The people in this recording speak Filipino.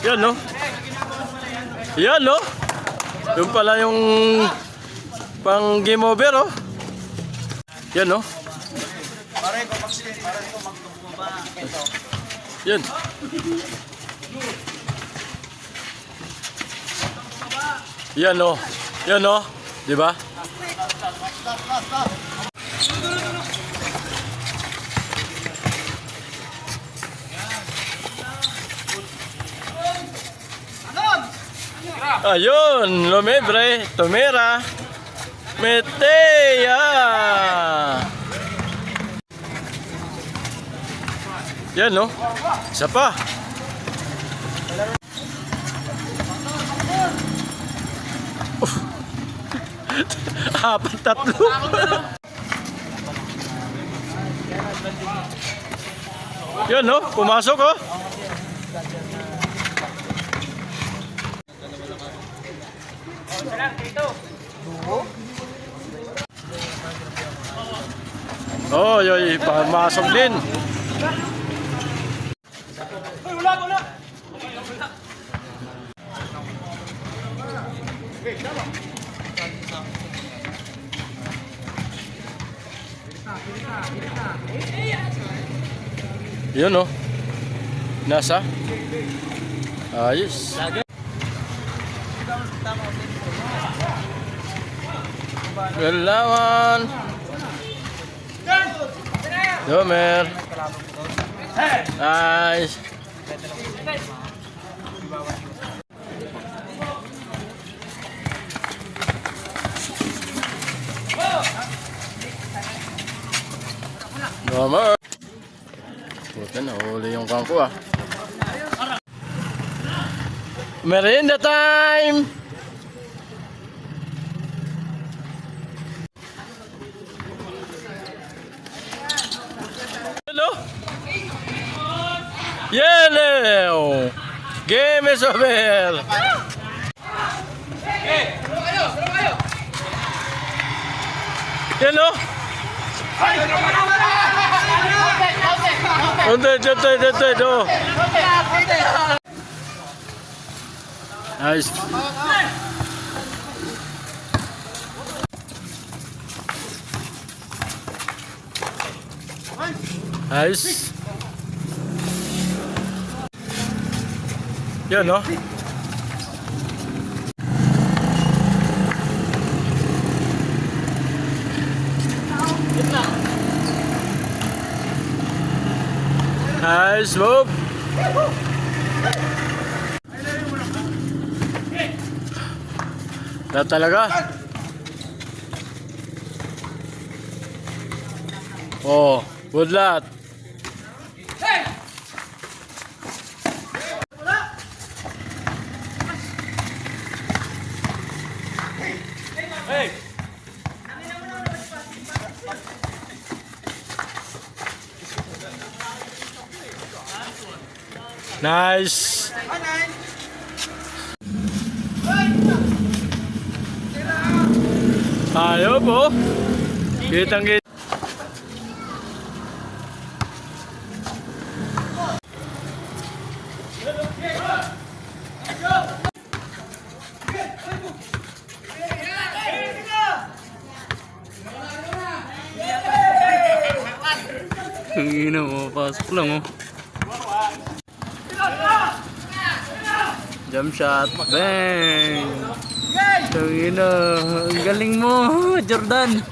Yan, no? Yan, no? Yung pala yung pang game over, oh. Yan, no? Yan. Yan, no? Yan, no? Di ba? Ayun, Lumebre, Tomera, Metea. Yan, no? Isa pa. Apat, tatlo. Yan, no? Pumasok, oh. Oh, yoy, pumasok din. Yun, no? Nasa? Ayos. Galawan. Domer. Nice. Domer. Puta na, huli yung kangko, ah. Merienda time! Hello? Yellow! Game is over! Hello? Ito. Nice. Nice. Yan, no? Nice move. Na talaga. Oh, good luck. Hey. Nice. Ayaw po. Kitang-kita. Ang ina mo, pasok lang, oh. Jump shot, bang! Ang ina, ang galing mo, Jordan.